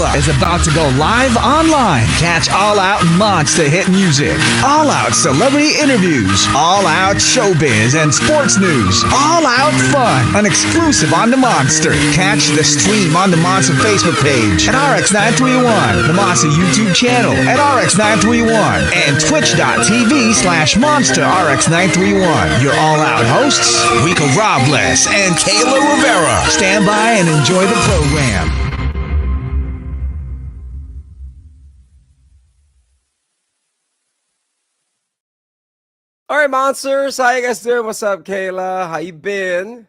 Kayla is about to go live online. Catch All Out Monster hit music, All Out celebrity interviews, All Out showbiz and sports news, All Out fun, an exclusive on the Monster. Catch the stream on the Monster Facebook page at RX931, the Monster YouTube channel at RX931, and twitch.tv/Monster RX931. Your All Out hosts, Rico Robles and Kayla Rivera. Stand by and enjoy the program. All right, monsters. How you guys doing? What's up, Kayla? How you been?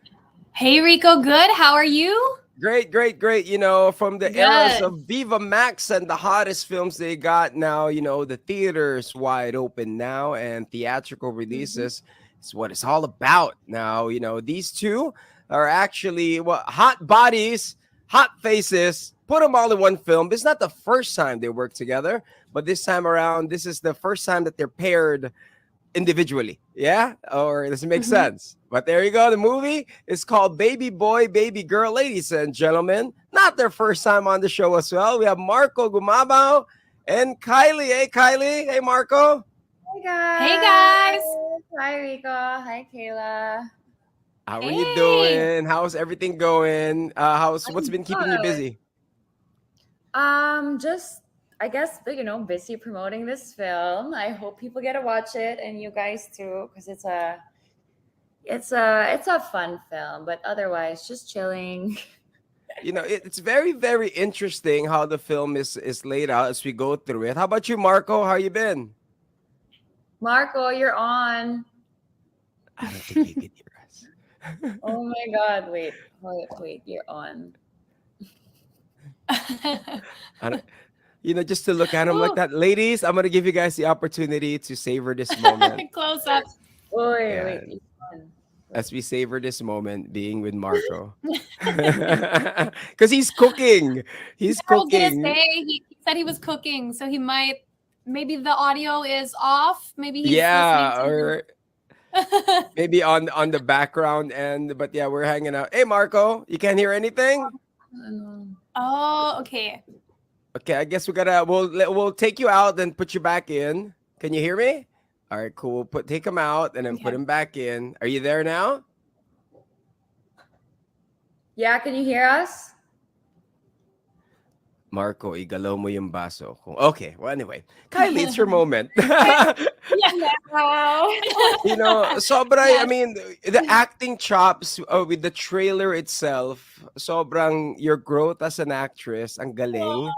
Hey, Rico. Good. How are you? Great, great, great. You know, from the eras of Viva Max and the hottest films they got now, you know, the theaters wide open now and theatrical releases is what it's all about now. You know, these two are actually hot bodies, hot faces. Put them all in one film. This is not the first time they work together, but this time around, this is the first time that they're paired individually. Yeah? Or does it make sense? But there you go. The movie is called Baby Boy, Baby Girl. Ladies and gentlemen, not their first time on the show as well. We have Marco Gumabao and Kylie. Hey, Kylie. Hey, Marco. Hey, guys. Hey, guys. Hi, Rico. Hi, Kayla. How are you doing? How's everything going? What's been keeping you busy? Just I guess, you know, busy promoting this film. I hope people get to watch it, and you guys too, because it's a fun film. But otherwise, just chilling. You know, it's very, very interesting how the film is laid out as we go through it. How about you, Marco? How you been? Marco, you're on. I don't think you can hear us. Oh my God! Wait, you're on. You know, just to look at him like that. Ladies, I'm going to give you guys the opportunity to savor this moment. Close up. Wait. As we savor this moment being with Marco. Because he's cooking. He's cooking. I was gonna say, he said he was cooking, so maybe the audio is off. Maybe he's or maybe on the background end. But yeah, we're hanging out. Hey, Marco, you can't hear anything? Oh, okay. Okay, I guess we'll take you out and put you back in. Can you hear me? All right, cool. Take him out and then put him back in. Are you there now? Yeah, can you hear us? Marco, igalaw mo yung baso. Okay, well anyway. Kylie, it's your moment. You know, sobrang, I mean, the acting chops with the trailer itself, sobrang your growth as an actress, ang galing.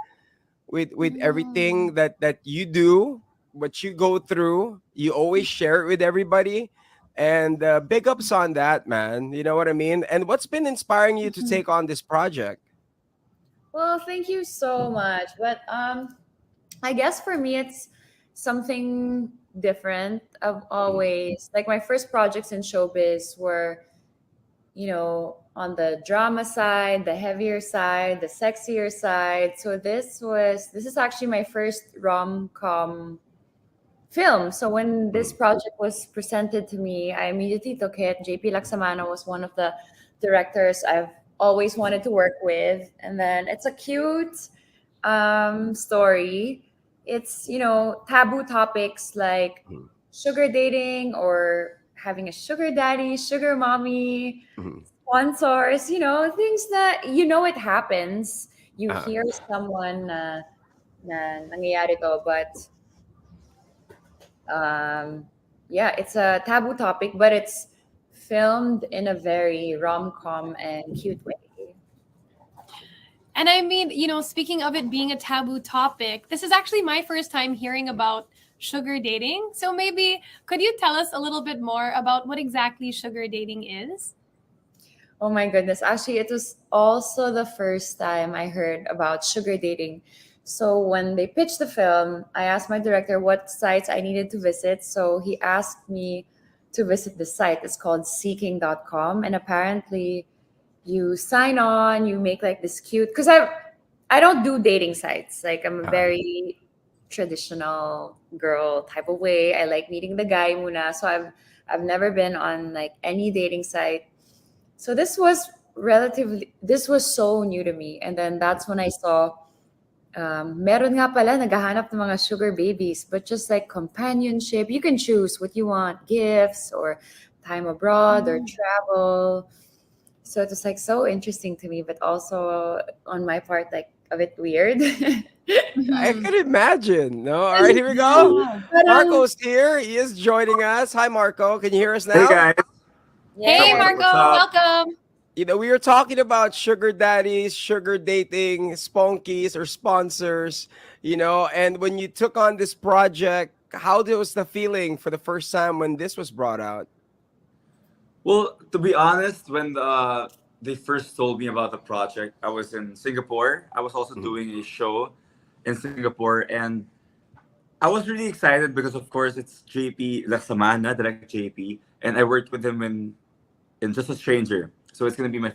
With everything that you do, what you go through, you always share it with everybody. And big ups on that, man. You know what I mean? And what's been inspiring you to take on this project? Well, thank you so much. But I guess for me, it's something different. I've always, like, my first projects in showbiz were, you know, on the drama side, the heavier side, the sexier side. So this is actually my first rom-com film. So when this project was presented to me, I immediately took it. JP Laksamana was one of the directors I've always wanted to work with. And then it's a cute story. It's, you know, taboo topics like sugar dating or having a sugar daddy, sugar mommy, sponsors, you know, things that, you know, it happens. You hear someone na nangyayari to, but yeah, it's a taboo topic, but it's filmed in a very rom-com and cute way. And I mean, you know, speaking of it being a taboo topic, this is actually my first time hearing about sugar dating. So maybe could you tell us a little bit more about what exactly sugar dating is? Oh my goodness. Actually, it was also the first time I heard about sugar dating. So when they pitched the film, I asked my director what sites I needed to visit. So he asked me to visit the site. It's called seeking.com. And apparently you sign on, you make like this cute, because I don't do dating sites. Like, I'm a very traditional girl type of way. I like meeting the guy muna. So I've never been on like any dating site. So this was so new to me. And then that's when I saw meron nga pala naghahanap ng mga sugar babies, but just like companionship, you can choose what you want, gifts or time abroad or travel. So it was like so interesting to me, but also on my part, like a bit weird. I Mhm. can imagine. No, all right, here we go. Yeah. Parang, Marco's here. He is joining us. Hi, Marco. Can you hear us Hey now? guys, what's up? Hey, yes. What's Marco, up? welcome. We were talking about sugar daddies, sugar dating, spunkies or sponsors, and when you took on this project, how was the feeling for the first time when this was brought out? Well, to be honest, when they first told me about the project, I was in Singapore. I was also Mhm. doing a show in Singapore, and I was really excited because, of course, it's JP Lasamana, direct JP, and I worked with him in Just a Stranger. So it's gonna be my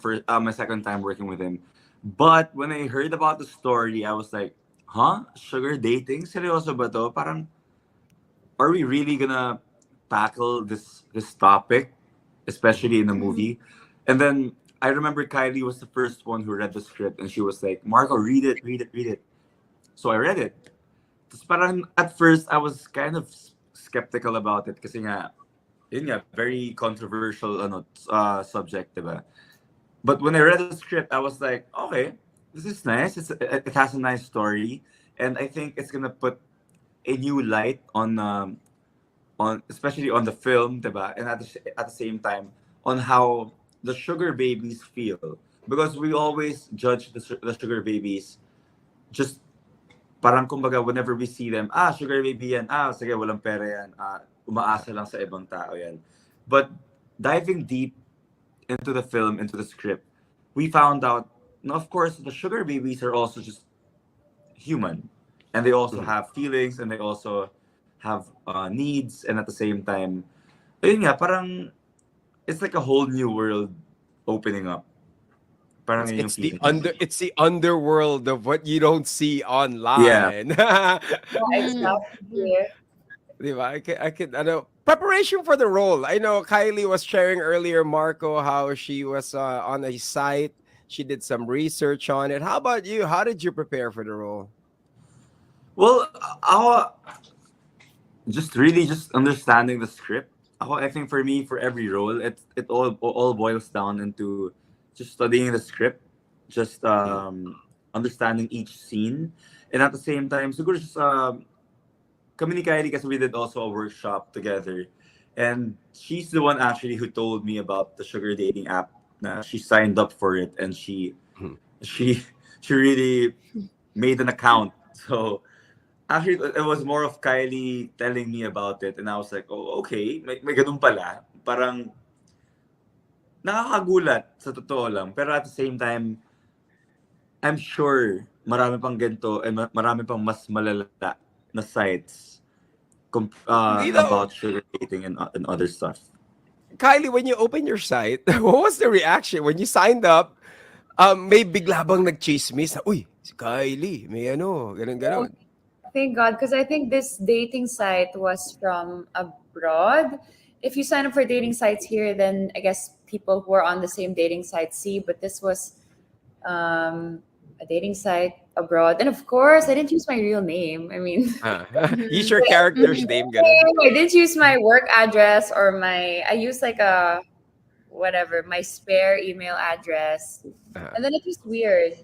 second time working with him. But when I heard about the story, I was like, "Huh? Sugar dating? Seryoso ba to? Parang are we really gonna tackle this topic, especially in the Mhm. movie?" And then I remember Kylie was the first one who read the script, and she was like, "Marco, read it, read it, read it." So I read it. Tapos parang at first I was kind of skeptical about it kasi nga, yun nga, very controversial subject, diba? But when I read the script, I was like, okay, this is nice. It has a nice story, and I think it's gonna put a new light on especially on the film, diba? And at the same time on how the sugar babies feel, because we always judge the sugar babies just parang kumbaga whenever we see them, sugar baby yan, sige walang pera yan, umaasa lang sa ibang tao yan. But diving deep into the film, into the script, we found out, no, of course, the sugar babies are also just human, and they also Mhm. have feelings, and they also have needs, and at the same time, ayun nga, parang it's like a whole new world opening up. Parang It's yun yung it's the feeling. under it's the underworld of what you don't see Yeah. online. Yeah, Mhm. Mhm. exactly. Di ba? I know preparation for the role. I know Kylie was sharing earlier, Marco, how she was on a site. She did some research on it. How about you? How did you prepare for the role? Well, our just really just understanding the script. I think for me, for every role, it all boils down into just studying the script, just Mhm. understanding each scene, and at the same time, siguro just kami ni Kylie kasi we did also a workshop together, and she's the one actually who told me about the sugar dating app. Na she signed up for it, and Mhm. she she really made an account. So actually, it was more of Kylie telling me about it, and I was like, "Oh, okay, may ganun pala." Parang nakakagulat sa totoo lang. Pero at the same time, I'm sure marami pang ganito and marami pang mas malala na sites You know, about sugar dating and other stuff. Kylie, when you open your site, what was the reaction when you signed up? May bigla bang nag-chismis na, uy, si Kylie, may ano, Oh, ganun-ganon. thank God, because I think this dating site was from abroad. If you sign up for dating sites here, then I guess people who are on the same dating site see, but this was a dating site abroad. And of course, I didn't use my real name. I mean, Use Mhm. your character's Mhm. name, ganun. I didn't use my work address or I used like a whatever, my spare email address. Uh, And then it was weird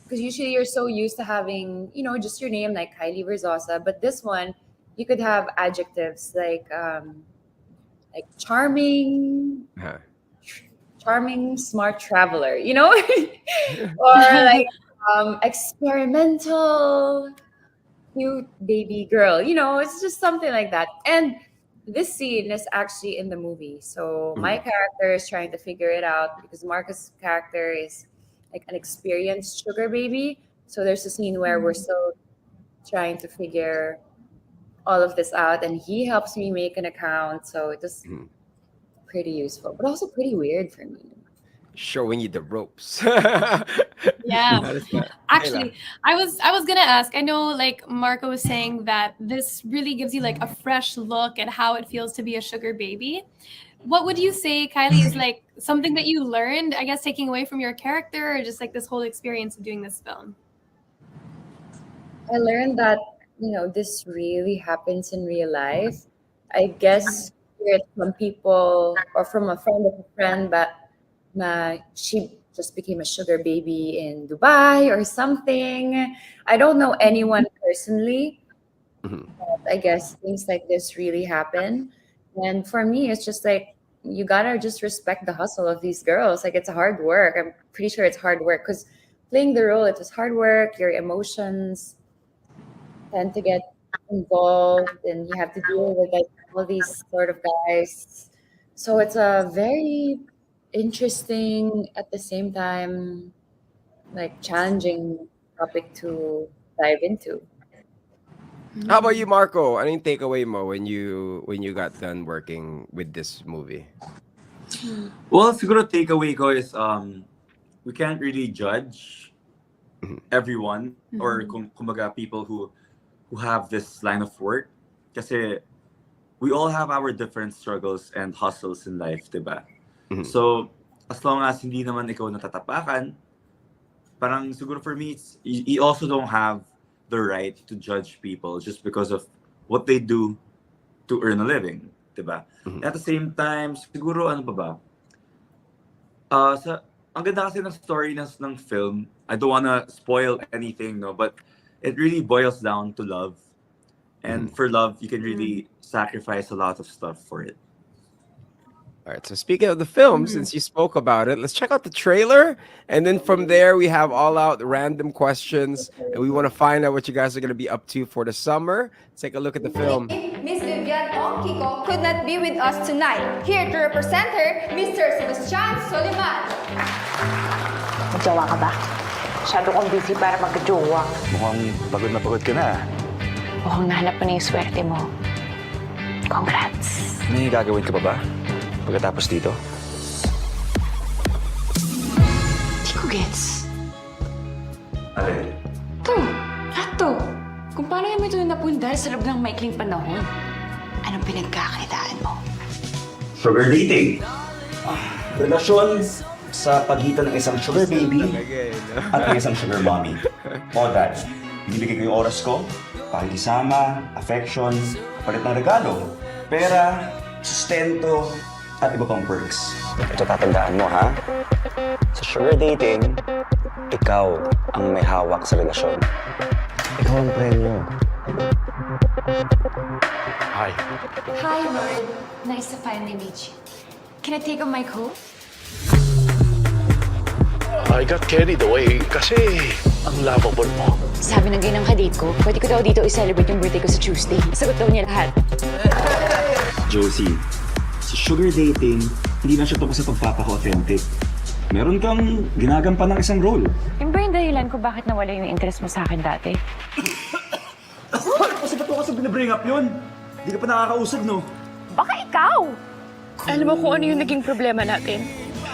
because usually you're so used to having, just your name like Kylie Verzosa, but this one you could have adjectives like uh. charming, smart traveler, or like experimental, cute baby girl. It's just something like that. And this scene is actually in the movie. So my Mhm. character is trying to figure it out because Marcus' character is like an experienced sugar baby. So there's a scene where we're Mhm. still trying to figure all of this out, and he helps me make an account. So it was Mhm. pretty useful, but also pretty weird for me. Showing you the ropes. Yeah. That is that. Actually, Kayla. I was gonna ask. I know, like Marco was saying, that this really gives you like a fresh look at how it feels to be a sugar baby. What would you say, Kylie, is like something that you learned, I guess, taking away from your character, or just like this whole experience of doing this film? I learned that, this really happens in real life. I guess hear it from people or from a friend of a friend, but she just became a sugar baby in Dubai or something. I don't know anyone personally. Mhm. I guess things like this really happen. And for me, it's just like you gotta just respect the hustle of these girls. Like it's hard work. I'm pretty sure it's hard work because playing the role, it was hard work. Your emotions tend to get involved, and you have to deal with like all these sort of guys. So it's a very interesting, at the same time, like challenging topic to dive into. How about you, Marco? Ano yung takeaway mo when you got done working with this movie? Well, siguro takeaway ko is we can't really judge Mhm. everyone or kumbaga people who have this line of work kasi we all have our different struggles and hustles in life, 'di ba? Mhm. So, as long as hindi naman ikaw natatapakan, parang siguro for me, you also don't have the right to judge people just because of what they do to earn a living, 'di ba? Mhm. At the same time, siguro ano pa ba? Ang ganda kasi ng story ng film. I don't wanna spoil anything, no, but it really boils down to love. And Mhm. for love, you can really sacrifice a lot of stuff for it. All right. So speaking of the film, since you spoke about it, let's check out the trailer, and then from there we have all out random questions, and we want to find out what you guys are going to be up to for the summer. Take a look at the film. Miss Vivian Ong Kiko could not be with us tonight. Here to represent her, Mr. Sebastian Soliman. Magjowa ka ba? Masyado kong busy para magjowa. Mukhang pagod na pagod ka na. Mukhang nahanap mo na yung swerte mo. Congrats. May gagawin ka pa ba? Pagkatapos dito? Di ko gets. Alin? To, lahat to. Kung paano yung ito napundar sa loob ng maikling panahon. Anong pinagkakaitaan mo? Sugar dating. Relasyon sa pagitan ng isang sugar baby at ng isang sugar mommy. All that. Binibigay ko yung oras ko, pakikisama, affection, palit ng regalo, pera, sustento, at iba pang perks. Ito tatandaan mo, ha? Sa sugar dating, ikaw ang may hawak sa relasyon. Ikaw ang premyo. Hi. Hi, Lord. Nice to finally meet you. Can I take off my coat? I got carried away kasi ang lovable mo. Sabi ng ginang kadate ko, pwede ko daw dito i-celebrate yung birthday ko sa Tuesday. Sagot daw niya lahat. Josie, sa sugar dating, hindi na siya tungkol sa pagpapaka-authentic. Meron kang ginagampan ng isang role. Yung ba yung dahilan ko bakit nawala yung interest mo sa akin dati? Kasi ba't ko kasi binibring up yun? Hindi ka pa nakakausap, no? Baka ikaw! Alam mo kung ano yung naging problema natin?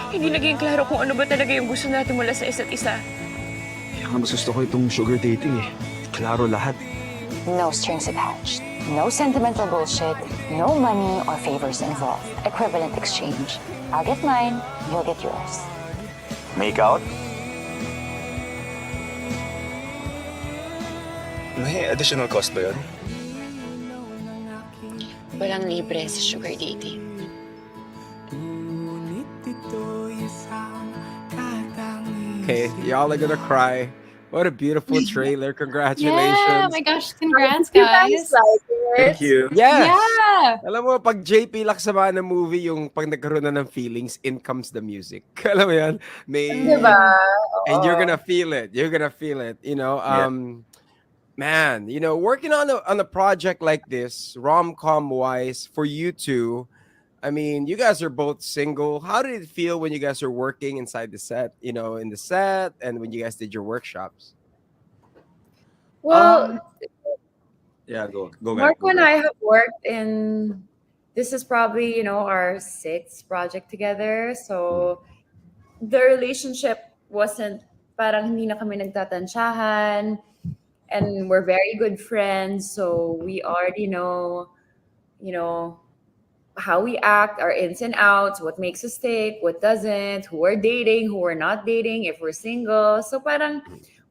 Hindi naging klaro kung ano ba talaga yung gusto natin mula sa isa't isa. Kaya nga mas gusto ko itong sugar dating eh. Klaro lahat. No strings attached. No sentimental bullshit. No money or favors involved. Equivalent exchange. I'll get mine, you'll get yours. Make out? May additional cost ba yun? Walang libre sa sugar dating. Okay, y'all are gonna cry. What a beautiful trailer! Congratulations. Yeah, my gosh, congrats, You guys guys. like it? Thank you. Yes. Yeah. Alam mo, pag JP Laksamana na movie, yung pag nagkaroon na ng feelings, in comes the music. Alam mo yan? May, Diba? and you're Oo. gonna feel it. You're gonna feel it. Yeah. Man, working on a project like this, rom-com wise, for you two, I mean, you guys are both single. How did it feel when you guys are working inside the set, in the set, and when you guys did your workshops? Well, Yeah, go Marco and back. I have worked in, this is probably, our sixth project together. So the relationship wasn't, parang hindi na kami nagtatansyahan, and we're very good friends. So we already know, how we act, our ins and outs, what makes us tick, what doesn't, who we're dating, who we're not dating, if we're single. So parang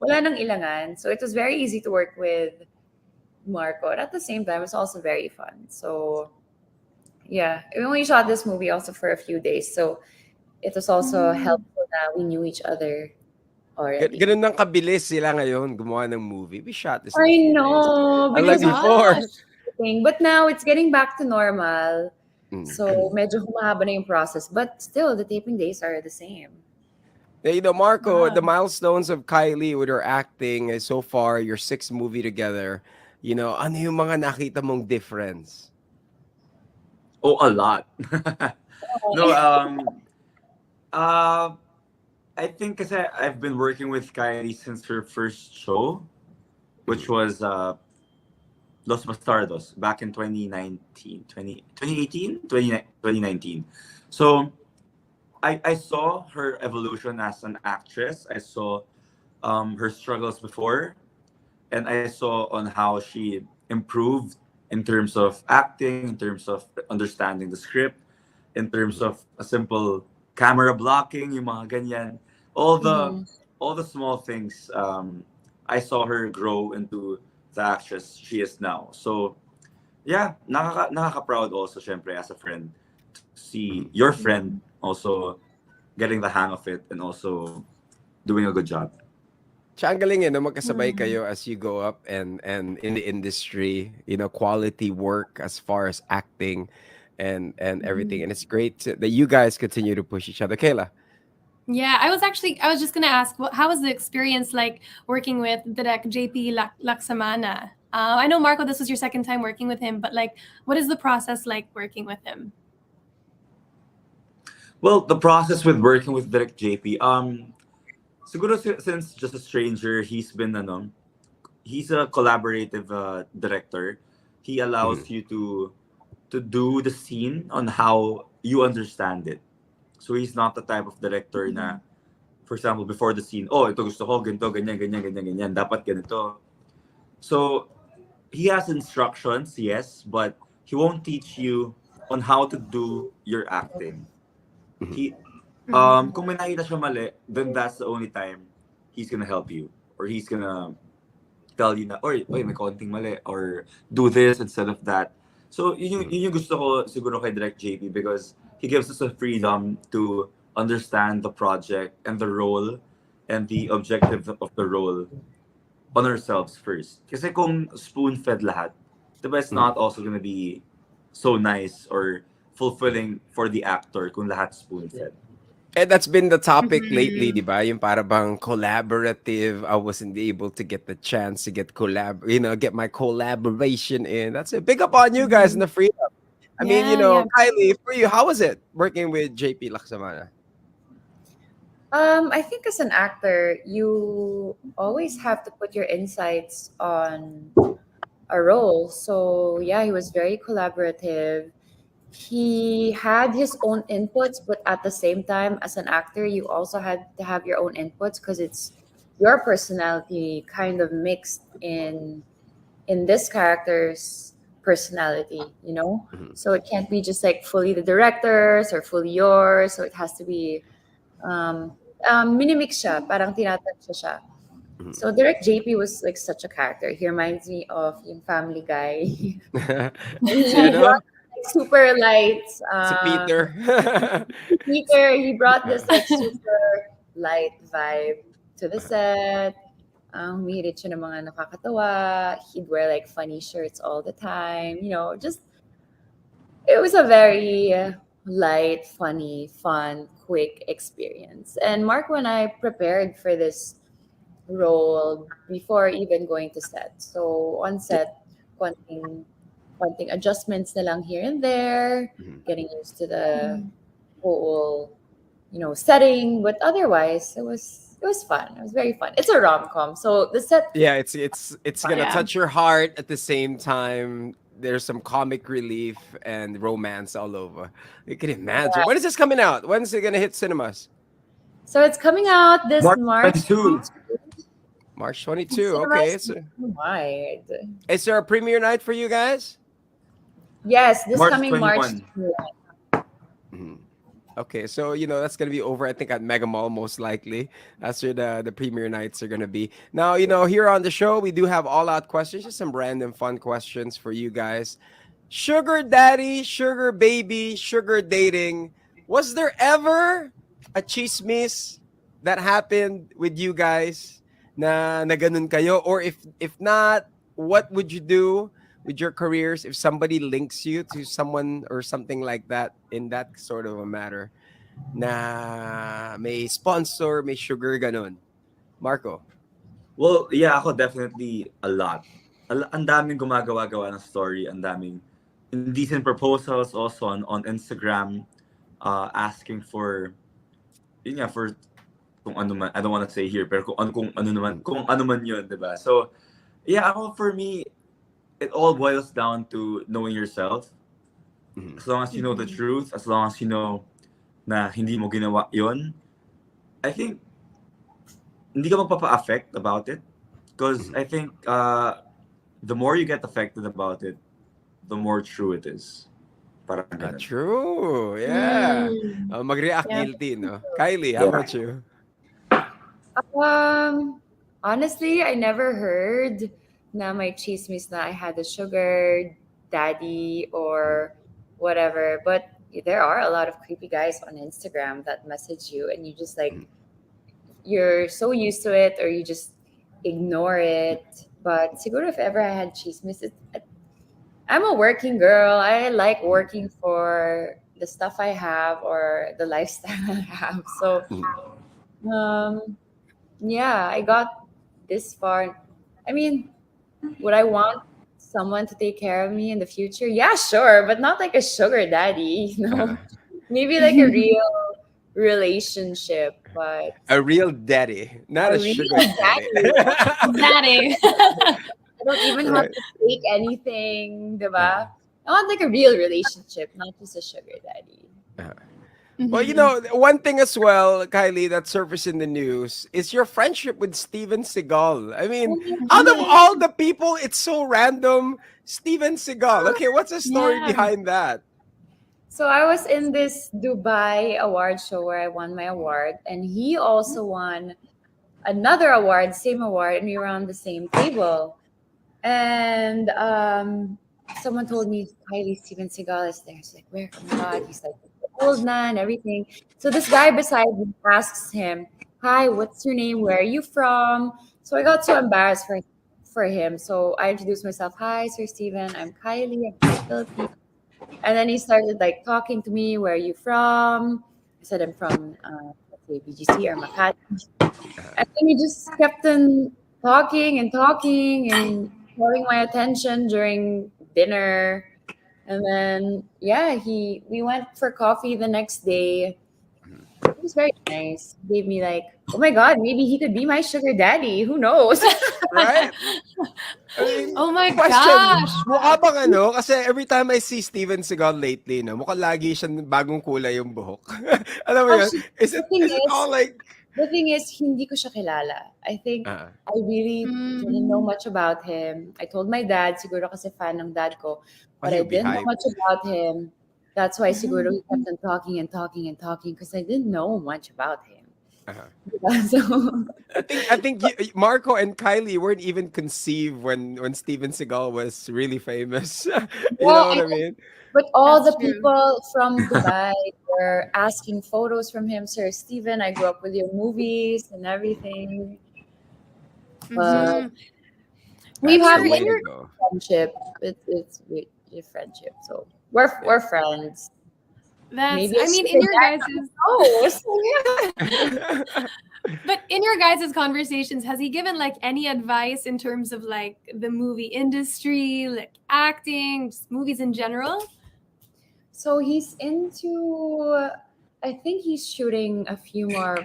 wala nang ilangan. So it was very easy to work with Marco. And at the same time, it was also very fun. So yeah, we only shot this movie also for a few days. So it was also helpful that we knew each other already. Ganun nang kabilis sila ngayon gumawa ng movie. We shot this in a I few days. know. Unlike Because before. but now it's getting back to normal. Mm. So medyo humahaba na yung process. But still, the taping days are the same. You know, Marco, the milestones of Kylie with her acting so far, your 6th movie together, you know, ano yung mga nakita mong difference? Oh, a lot. No, I think kasi I've been working with Kylie since her first show, which was Los Bastardos back in 2019. So I saw her evolution as an actress. I saw her struggles before, and I saw on how she improved in terms of acting, in terms of understanding the script, in terms of a simple camera blocking, yung mga ganyan. All the small things. I saw her grow into the actress she is now. So yeah, nakaka-proud also, syempre, as a friend, to see your friend also getting the hang of it and also doing a good job. Siya ang galing no, magkasabay kayo as you go up and in the industry, you know, quality work as far as acting and everything. And it's great that you guys continue to push each other. Kayla. Yeah, I was just gonna ask, how was the experience like working with Direct JP Laksamana? I know, Marco, this was your second time working with him, but like, what is the process like working with him? Well, the process with working with Direct JP, siguro since just a stranger, he's a collaborative director. He allows you to do the scene on how you understand it. So he's not the type of director na, for example, before the scene, ito gusto ko, ganito, ganyan, dapat ganito. So he has instructions, yes, but he won't teach you on how to do your acting. Kung may nakita siya mali, then that's the only time he's gonna help you, or he's gonna tell you na, oy, may konting mali, or do this instead of that. So yun yung gusto ko siguro kay Direct JP, because he gives us a freedom to understand the project and the role and the objective of the role on ourselves first. Kasi kung spoon-fed lahat, diba, it's not also gonna be so nice or fulfilling for the actor kung lahat spoon-fed. And that's been the topic lately, di ba? Yung para bang collaborative. I wasn't able to get the chance to get my collaboration in. That's it. Big up on you guys and the freedom. I mean, Kylie, for you, how was it working with JP Laksamana? I think as an actor, you always have to put your insights on a role. So yeah, he was very collaborative. He had his own inputs, but at the same time, as an actor, you also had to have your own inputs, because it's your personality kind of mixed in this character's personality, you know? So it can't be just like fully the director's or fully yours. So it has to be minimix siya, parang tinatansya siya. So Direct JP was like such a character. He reminds me of yung Family Guy. Super light. Si Peter. He brought this like super light vibe to the set. Humihirit siya ng mga nakakatawa. He'd wear like funny shirts all the time. You know, just it was a very light, funny, fun, quick experience. And Marco and I prepared for this role before even going to set. So on set, konting adjustments na lang here and there, getting used to the whole, setting. But otherwise, it was fun. It was very fun. It's a rom-com, so the set. Yeah, it's gonna touch your heart at the same time. There's some comic relief and romance all over. You can imagine. Yeah. When is this coming out? When is it gonna hit cinemas? So it's coming out this March 22. March 22. Okay. Why? Is there a premiere night for you guys? Yes, this March coming 21. March. Okay, so that's gonna be over. I think at Mega Mall most likely. That's where the premiere nights are gonna be. Now, here on the show we do have all out questions, just some random fun questions for you guys. Sugar daddy, sugar baby, sugar dating. Was there ever a chismis that happened with you guys na ganun kayo? Or if not, what would you do with your careers if somebody links you to someone or something like that in that sort of a matter? Na may sponsor, may sugar, ganun. Marco. Well, yeah, ako definitely a lot. Ang daming gumagawa-gawa ng story, ang daming indecent proposals also on Instagram, asking for, yun nga, for kung ano man, I don't want to say here, pero kung ano man yun, diba? So, yeah, ako, for me, it all boils down to knowing yourself. As long as you know the truth, as long as you know na hindi mo ginawa yun, I think hindi ka magpapa-affect about it. Because I think the more you get affected about it, the more true it is. Parang ganun. True. Yeah. Mag-react Yeah. guilty, no? Kylie, how about you? Honestly, I never heard na may chismis na I had a sugar daddy or whatever. But there are a lot of creepy guys on Instagram that message you, and you just like, you're so used to it, or you just ignore it. But siguro if ever I had chismis, I'm a working girl. I like working for the stuff I have or the lifestyle I have. So, yeah, I got this far. I mean, would I want someone to take care of me in the future? Yeah, sure, but not like a sugar daddy, Maybe like a real relationship, but A real daddy, not a real sugar daddy. Daddy. I don't even have to take anything, diba? I want like a real relationship, not just a sugar daddy. Well, one thing as well, Kylie, that surfaced in the news is your friendship with Steven Seagal. I mean, out of all the people, it's so random. Steven Seagal. Okay, what's the story behind that? So I was in this Dubai award show where I won my award, and he also won another award, same award, and we were on the same table. And someone told me, Kylie, Steven Seagal is there. It's like, where? Oh my God. He's like, old man, and everything. So this guy beside me asks him, hi, what's your name? Where are you from? So I got so embarrassed for him. So I introduced myself. Hi, Sir Steven. I'm Kylie. I'm from the Philippines. And then he started like talking to me. Where are you from? I said, I'm from, let's say, BGC or Makati. And then he just kept on talking and talking and calling my attention during dinner. And then we went for coffee the next day. It was very nice. He gave me like, oh my God, maybe he could be my sugar daddy. Who knows? Right? I mean, Oh my question, gosh. mukha bang kasi every time I see Steven Seagal lately, mukha lagi siyang bagong kulay yung buhok. Alam mo yun? Is it all like... The thing is, hindi ko siya kilala. I think I really didn't know much about him. I told my dad, siguro kasi fan ng dad ko, but I didn't know much about him. That's why siguro we kept on talking and talking and talking because I didn't know much about him. So I think Marco and Kylie weren't even conceived when Steven Seagal was really famous. You know what I mean? But all That's the true. people from Dubai were asking photos from him. Sir Steven, I grew up with your movies and everything. But we have the way like to go. friendship. It's a friendship. So we're friends. That's, I mean, in your guys's but in your guys' conversations, has he given like any advice in terms of like the movie industry, like acting, just movies in general? So he's into, I think he's shooting a few more.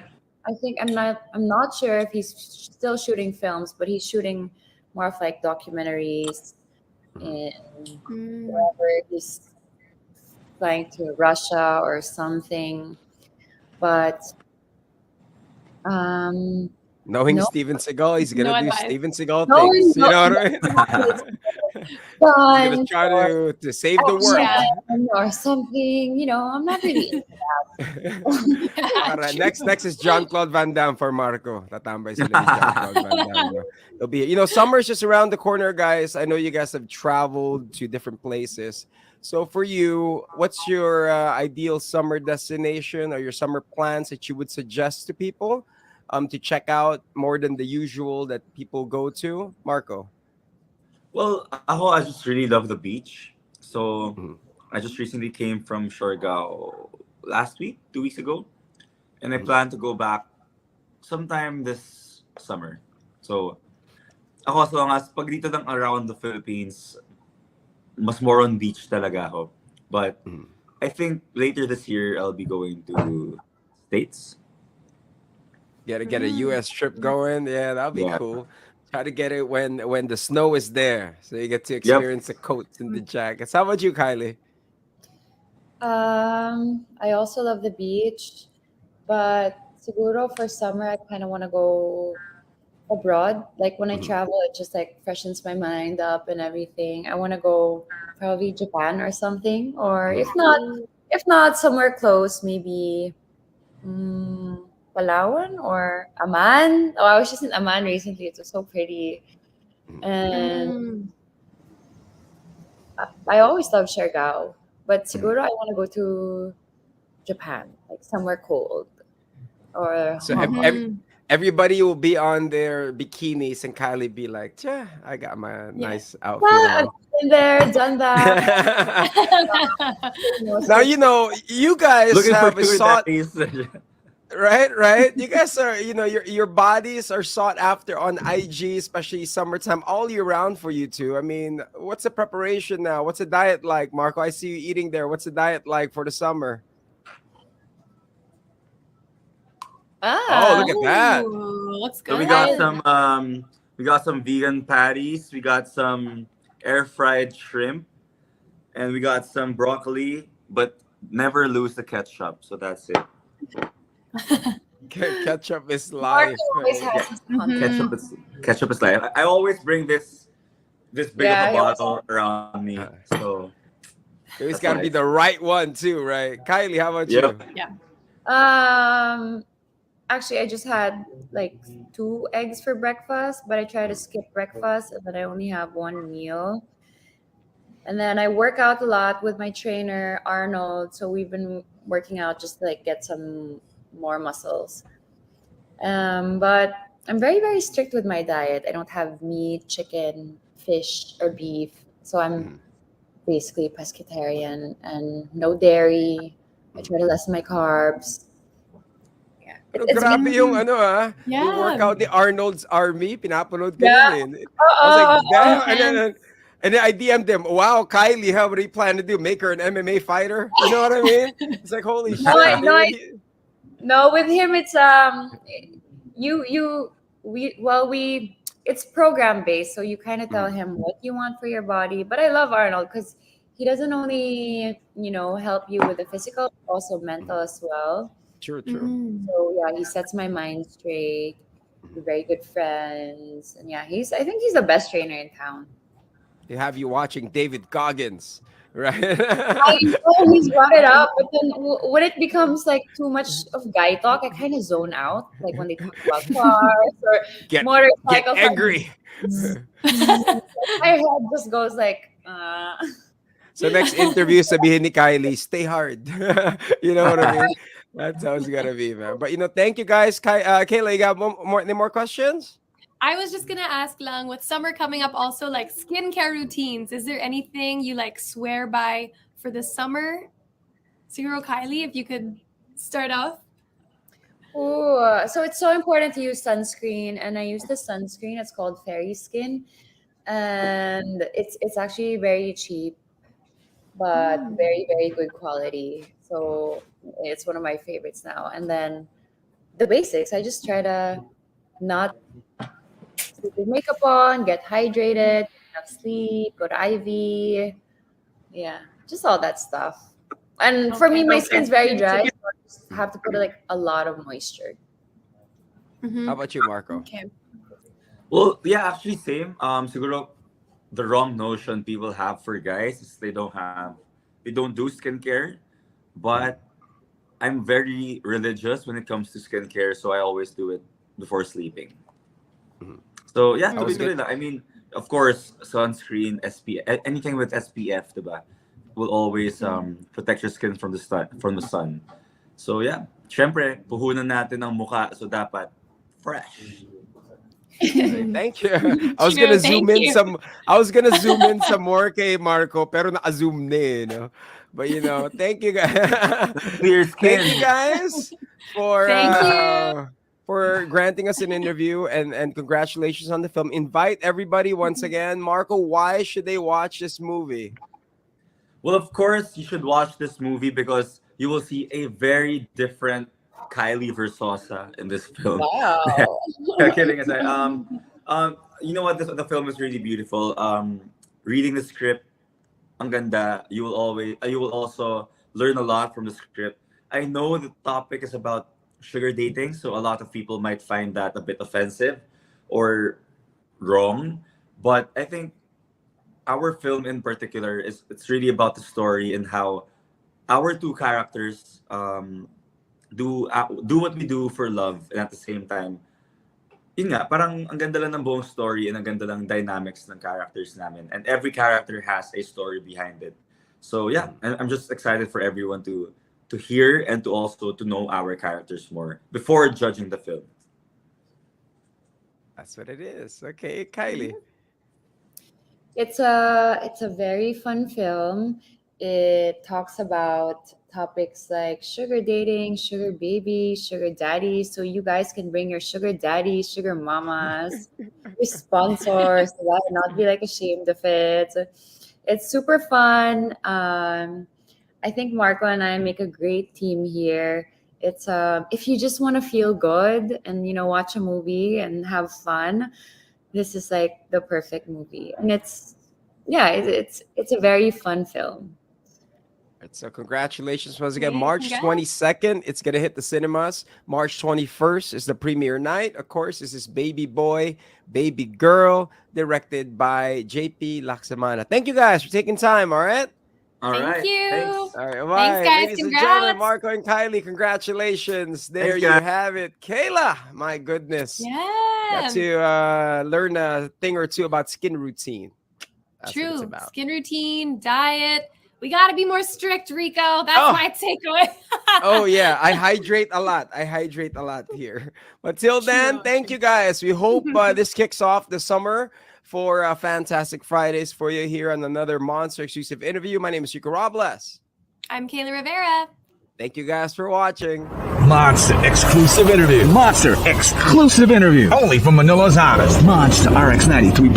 I think I'm not sure if he's still shooting films, but he's shooting more of like documentaries and wherever he's flying to Russia or something. But Knowing No, Steven Seagal, he's No gonna do advice. Steven Seagal no, things. You no, know what no, I mean? it's He's gonna fun try or to save the world. Yeah. action or something. I'm not really. Alright, next is John Claude Van Damme for Marco. Tatambay sila ni John Claude Van Damme. No? It'll be, summer's just around the corner, guys. I know you guys have traveled to different places. So for you, what's your ideal summer destination or your summer plans that you would suggest to people to check out more than the usual that people go to? Marco. Well, I just really love the beach. So Mhm. I just recently came from Siargao last week, 2 weeks ago, and I Mhm. plan to go back sometime this summer. So ako, as long as pag dito lang around the Philippines, mas more on beach talaga ako. But Mhm. I think later this year I'll be going to States. Get a US trip going. Yeah, that'll be Yeah. cool. Try to get it when the snow is there, so you get to Yep. experience the coats and the jackets. How about you, Kylie? I also love the beach, but siguro for summer, I kind of want to go abroad. Like when I Mhm. travel, it just like freshens my mind up and everything. I want to go probably Japan or something, or Mhm. if not somewhere close, maybe Palawan or Aman. Oh, I was just in Aman recently. It was so pretty, Mhm. and Mm. I always love Siargao. But Mhm. siguro I want to go to Japan, like somewhere cold or So Hong Kong. Mhm. everybody will be on their bikinis, and Kylie be like, "Yeah, I got my Yeah. nice outfit Well, I've on." been there, done that. Now you guys Looking for have a sugar sought. daddies. Right. You guys are, your bodies are sought after on IG, especially summertime, all year round for you two. I mean, what's the preparation now? What's the diet like, Marco? I see you eating there. What's the diet like for the summer? Oh, Ah, look at that. Ooh, looks So we good. got some vegan patties, we got some air fried shrimp, and we got some broccoli, but never lose the ketchup. So that's it. Ketchup is Marco life. always has Yeah, his Mhm. ketchup is life. I always bring this big of a Yeah, he always bottle around me. So It always that's got to be life. the right one too, right? Kylie, how about Yep. you? Yeah. actually I just had like 2 eggs for breakfast, but I try to skip breakfast and then I only have one meal. And then I work out a lot with my trainer Arnold, so we've been working out just to like get some more muscles. But I'm very, very strict with my diet. I don't have meat, chicken, fish, or beef. So I'm Mhm. basically pescatarian and no dairy. I try to lessen my carbs. Yeah, Pero it's been. grabe yung yung Yeah. workout ni Arnold's Army, pinapanood ko Yeah. din eh. I was like, damn. And then I DM'd him, wow, Kylie, how would he plan to do? Make her an MMA fighter? You know what I mean? It's like, holy No, shit, no, dude. no. With him, it's you we it's program based, so you kind of tell Mhm. him what you want for your body. But I love Arnold because he doesn't only help you with the physical, but also mental as well. True. Mm. So yeah, he sets my mind straight. We're very good friends, and yeah, I think he's the best trainer in town. They have you watching David Goggins, right? I know he's brought it up, but then when it becomes like too much of guy talk, I kind of zone out. Like when they talk about cars or Get motorcycles, angry. my head just goes like. So next interview, sabihin ni Kylie, stay hard. You know what I mean? That's how it's gonna be, man. But thank you guys. Kayla, you got any more questions? I was just gonna ask Lang, with summer coming up also, like skincare routines, is there anything you like swear by for the summer? Zero Kylie, if you could start off. Ooh, so it's so important to use sunscreen, and I use the sunscreen. It's called Fairy Skin, and it's actually very cheap, but very very good quality. So it's one of my favorites now. And then the basics, I just try to not sleep with makeup on, get hydrated, get enough sleep, go to IV. Yeah, just all that stuff. And for me, my skin's very dry, so I just have to put like a lot of moisture. How about you, Marco? Okay. Well, yeah, actually same. Siguro the wrong notion people have for guys is they don't do skincare, but I'm very religious when it comes to skincare, so I always do it before sleeping. So yeah, I was tuloy-tuloy lang. I mean, of course, sunscreen, SPF, anything with SPF, diba, will always protect your skin from the sun. So yeah, syempre, puhunan natin ang mukha, so dapat fresh. Thank you. I was True, gonna zoom thank in you. some. I was gonna zoom in some more kay Marco, pero na-zoom na eh, no? But thank you guys. Clear skin. Thank you guys for Thank you. for granting us an interview and congratulations on the film. Invite everybody once again. Marco, why should they watch this movie? Well, of course, you should watch this movie because you will see a very different Kylie Verzosa in this film. Wow. Kidding aside, you know what? The film is really beautiful. Reading the script, ang ganda. You will also learn a lot from the script. I know the topic is about sugar dating, so a lot of people might find that a bit offensive or wrong. But I think our film in particular it's really about the story and how our two characters do what we do for love, and at the same time, yun nga, parang ang ganda lang ng buong story and ang ganda lang dynamics ng characters namin, and every character has a story behind it. So yeah, I'm just excited for everyone to hear and to also to know our characters more before judging the film. That's what it is. Okay, Kylie. It's a very fun film. It talks about topics like sugar dating, sugar baby, sugar daddy. So you guys can bring your sugar daddy, sugar mamas, your sponsors, so not be like ashamed of it. So it's super fun. I think Marco and I make a great team here. It's if you just want to feel good and watch a movie and have fun, this is like the perfect movie. And it's a very fun film. So congratulations once again. Great, March congrats. 22nd, it's going to hit the cinemas. March 21st is the premiere night. Of course, this is Baby Boy, Baby Girl, directed by JP Laksamana. Thank you guys for taking time, all right? All Thank right, you. thanks. All right, Thanks, guys. Ladies and gentlemen, Congrats. Marco and Kylie, congratulations. There Thanks, you guys. have it. Kayla, my goodness. Yeah. Got to learn a thing or two about skin routine. That's what it's True. about. Skin routine, diet. We got to be more strict, Rico. That's Oh. my takeaway. Oh yeah, I hydrate a lot here. But till then, True. thank you guys. We hope this kicks off the summer for fantastic Fridays for you here on another Monster exclusive interview. My name is Rico Robles. I'm Kayla Rivera. Thank you guys for watching. Monster exclusive interview. Monster exclusive interview. Only from Manila's hottest. Monster RX93.1.